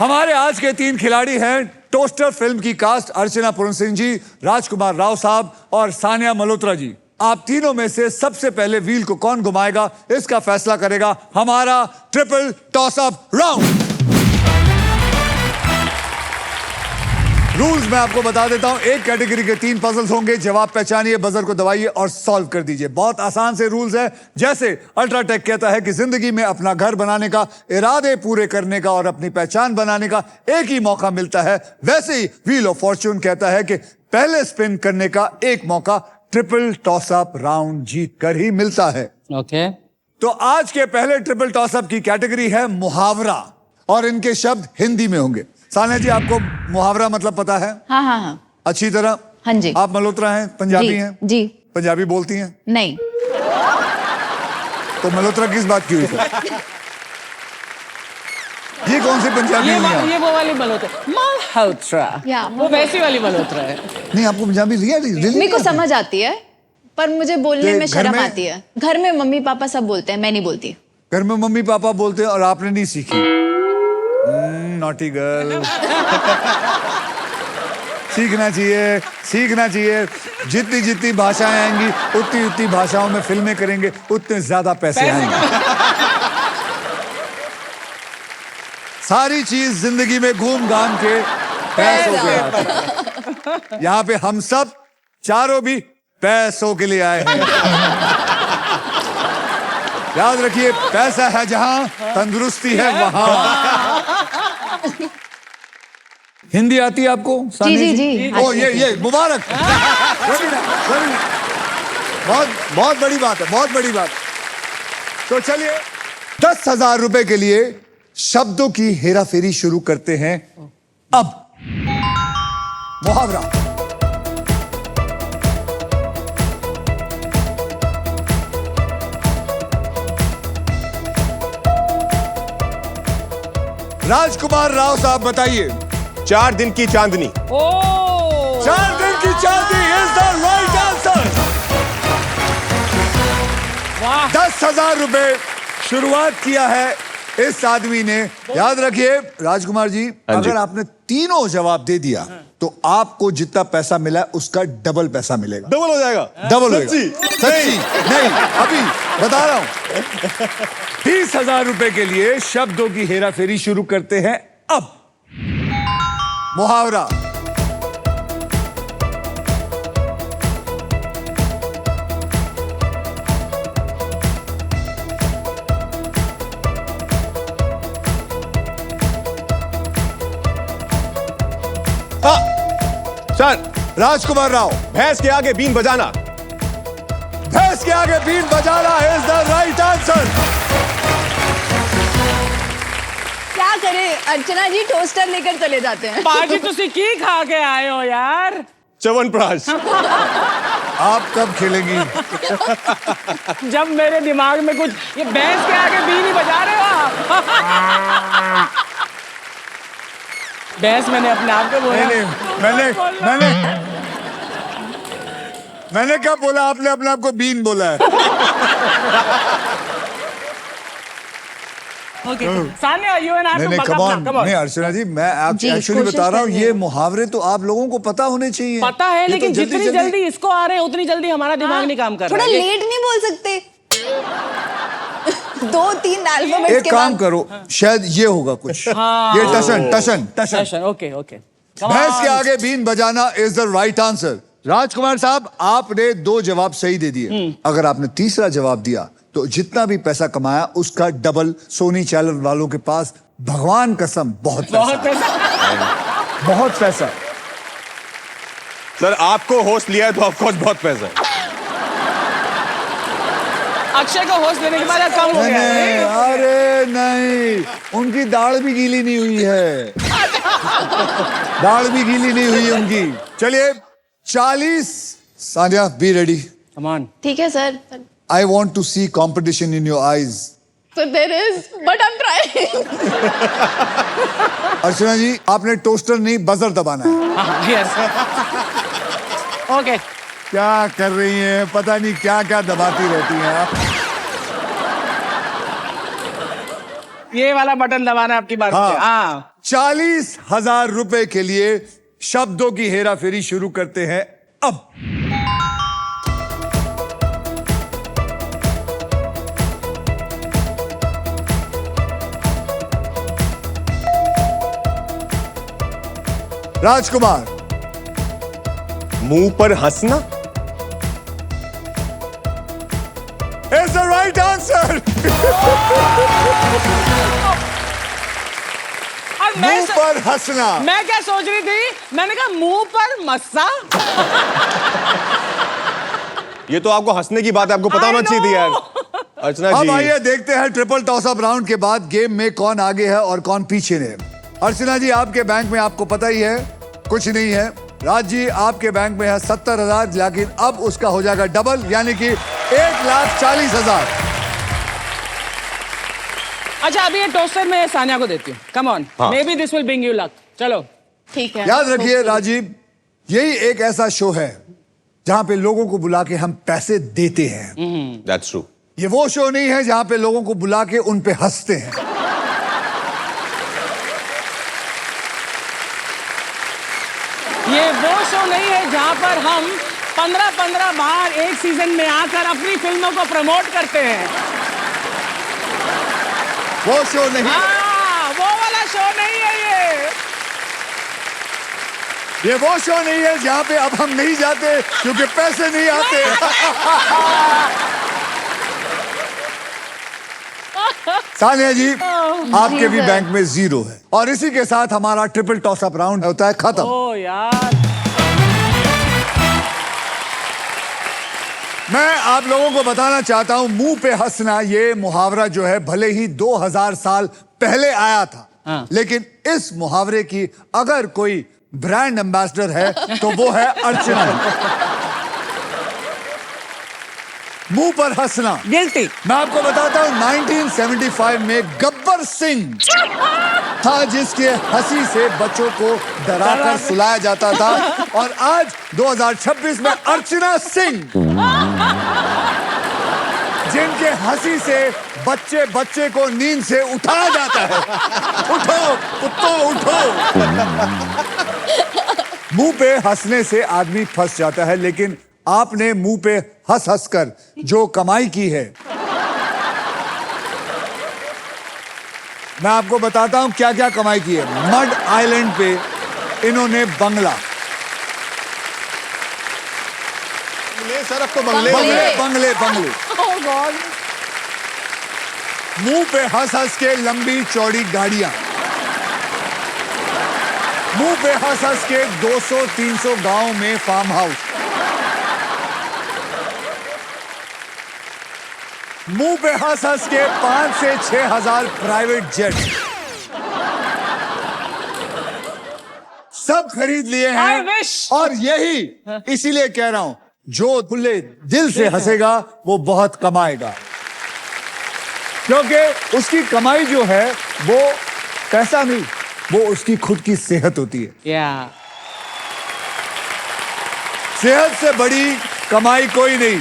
हमारे आज के 3 खिलाड़ी हैं टोस्टर फिल्म की कास्ट अर्चना पूरन सिंह जी, राजकुमार राव साहब और सानिया मल्होत्रा जी। आप तीनों में से सबसे पहले व्हील को कौन घुमाएगा इसका फैसला करेगा हमारा triple toss up round. Rules मैं आपको बता देता हूं। एक कैटेगरी के 3 पजल्स होंगे, जवाब पहचानिए, बजर को दबाइए और सॉल्व कर दीजिए। बहुत आसान से रूल्स है। जैसे अल्ट्राटेक कहता है कि जिंदगी में अपना घर बनाने का, इरादे पूरे करने का और अपनी पहचान बनाने का एक ही मौका मिलता है, वैसे ही व्हील ऑफ फॉर्च्यून कहता है कि पहले स्पिन करने का एक मौका ट्रिपल टॉस अप राउंड जीत कर ही मिलता है। ओके। तो आज के पहले ट्रिपल टॉस अप की कैटेगरी है मुहावरा और इनके शब्द हिंदी में होंगे। सानिया जी, आपको मुहावरा मतलब पता है? हाँ हाँ हाँ अच्छी तरह। हाँ जी। आप मल्होत्रा हैं, पंजाबी हैं? जी। पंजाबी बोलती हैं? नहीं। तो मल्होत्रा किस बात की हुई फिर? ये कौन सी पंजाबी हुई है? ये वो वाली मल्होत्रा, वो वैसी वाली मल्होत्रा है। नहीं, आपको पंजाबी मेरे को समझ आती है पर मुझे बोलने में शर्म आती है। घर में मम्मी पापा सब बोलते हैं, मैं नहीं बोलती। घर में मम्मी पापा बोलते हैं और आपने नहीं सीखी? Naughty girl. सीखना चाहिए, सीखना चाहिए। जितनी जितनी भाषाएं आएंगी उतनी उतनी भाषाओं में फिल्में करेंगे, उतने ज्यादा पैसे आएंगे। सारी चीज जिंदगी में घूम घाम के पैसों के आते। यहाँ पे हम सब चारों भी पैसों के लिए आए हैं। याद रखिए, पैसा है जहां, तंदुरुस्ती है वहां। हिंदी आती है आपको? जी जी जी। ओ ये मुबारक। बहुत बहुत बड़ी बात है, बहुत बड़ी बात। तो चलिए 10,000 रुपए के लिए शब्दों की हेराफेरी शुरू करते हैं। अब मुहावरा। राजकुमार राव साहब बताइए। 4 दिन की चांदनी। 4 दिन की चांदनी इज द राइट आंसर। 10,000 रुपए शुरुआत किया है इस आदमी ने। याद रखिए राजकुमार जी, अगर आपने तीनों जवाब दे दिया तो आपको जितना पैसा मिला है उसका डबल पैसा मिलेगा। डबल हो जाएगा? डबल होगा। सच्ची नहीं, अभी बता रहा हूं। 20,000 रुपए के लिए शब्दों की हेराफेरी शुरू करते हैं। अब मुहावरा। सर, राजकुमार राव। भैंस के आगे बीन बजाना। भैंस के आगे बीन बजाना इज द राइट आंसर। क्या करें, अर्चना जी टोस्टर लेकर चले जाते हैं। पार्टी तुसी की खा के आए हो यार? च्यवनप्राश। आप कब खेलेंगी? जब मेरे दिमाग में कुछ, ये भैंस के आगे बीन ही बजा रहे हो आप? भैंस मैंने अपने आप को बोला। मैंने क्या बोला? आपने अपने आप को बीन बोला है। Okay. Sania, you and I have to buck up now. Come on. नहीं अर्चना जी, मैं एक्चुअली बता रहा हूँ, ये मुहावरे तो आप लोगों को पता होने चाहिए। पता है, लेकिन तो जितनी जल्दी इसको आ रहे हैं उतनी जल्दी हमारा दिमाग नहीं काम कर रहा है। थोड़ा लेट नहीं बोल सकते? 2-3 अल्फाबेट्स एक काम करो, शायद ये होगा कुछ। ये टशन। Okay okay. भैंस के आगे बीन बजाना इज द राइट आंसर। राजकुमार साहब, आपने 2 जवाब सही दे दिए। अगर आपने तीसरा जवाब दिया तो जितना भी पैसा कमाया उसका डबल सोनी चैनल वालों के पास भगवान कसम बहुत पैसा। बहुत पैसा। सर, आपको होस्ट लिया है तो ऑफकोर्स बहुत पैसा है। अक्षय को होस्ट देने के बाद कम हो गया। नहीं, अरे नहीं, उनकी दाढ़ भी गीली नहीं हुई है। दाढ़ भी गीली नहीं हुई उनकी। चलिए 40। Sania, be ready. Come on. ठीक है sir. I want to see competition in your eyes. So there is, but I'm trying. अर्चना जी, आपने टोस्टर नहीं बजर दबाना है। यस। ओके। क्या कर रही हैं? पता नहीं क्या क्या दबाती रहती हैं आप। ये वाला बटन दबाना आपकी बात। हाँ। हाँ। 40,000 रुपए के लिए शब्दों की हेरा फेरी शुरू करते हैं अब। राजकुमार, मुंह पर हंसना। Is the right answer. और मुंह पर हंसना। मैं क्या सोच रही थी, मैंने कहा मुंह पर मस्सा। ये तो आपको हंसने की बात है, आपको पता होना चाहिए थी यार। अर्चना अब जी, आइए देखते हैं ट्रिपल टॉस अप राउंड के बाद गेम में कौन आगे है और कौन पीछे है। अर्चना जी, आपके बैंक में आपको पता ही है कुछ नहीं है। राज जी, आपके बैंक में है 70,000, लेकिन अब उसका हो जाएगा डबल, यानी कि 1,40,000। अच्छा, अभी ये टोस्टर में सानिया को देती हूँ। कम ऑन, हाँ। May be this will bring you luck. चलो ठीक है। याद रखिए राजीव, यही एक ऐसा शो है जहां पे लोगों को बुला के हम पैसे देते हैं। That's true. ये वो शो नहीं है जहां पे लोगों को बुला के उन पे हंसते हैं। ये वो शो नहीं है जहां पर हम 15-15 बार एक सीजन में आकर अपनी फिल्मों को प्रमोट करते हैं। वो शो नहीं। हाँ, वो वाला शो नहीं है ये वो शो नहीं है जहां पे अब हम नहीं जाते क्योंकि पैसे नहीं आते। सानिया जी, आपके भी सर। बैंक में 0 है और इसी के साथ हमारा ट्रिपल टॉस अप राउंड होता है खत्म। ओ यार, मैं आप लोगों को बताना चाहता हूं, मुंह पे हंसना ये मुहावरा जो है भले ही 2000 साल पहले आया था, हाँ। लेकिन इस मुहावरे की अगर कोई ब्रांड एम्बेसडर है तो वो है अर्चना। मुंह पर हंसना। गिल्टी। मैं आपको बताता हूं, 1975 में गब्बर सिंह था जिसके हंसी से बच्चों को डराकर सुलाया जाता था, और आज 2026 में अर्चना सिंह जिनके हंसी से बच्चे बच्चे को नींद से उठाया जाता है। उठो कुत्तों उठो। मुंह पे हंसने से आदमी फंस जाता है, लेकिन आपने मुंह पे हंस हंस कर जो कमाई की है, मैं आपको बताता हूं क्या क्या कमाई की है। मड आइलैंड पे इन्होंने बंगला, सर अब तो बंगले बंगले बंगले बंगले। ओह गॉड। मुंह पे हंस हंस के लंबी चौड़ी गाड़ियां, मुंह पे हंस हंस के 200-300 गांव में फार्म हाउस, मुंह पे हंस हंस के 5 से 6 हजार प्राइवेट जेट सब खरीद लिए I हैं। wish। और यही इसीलिए कह रहा हूं, जो खुले दिल से हंसेगा वो बहुत कमाएगा, क्योंकि उसकी कमाई जो है वो पैसा नहीं, वो उसकी खुद की सेहत होती है। या सेहत से बड़ी कमाई कोई नहीं।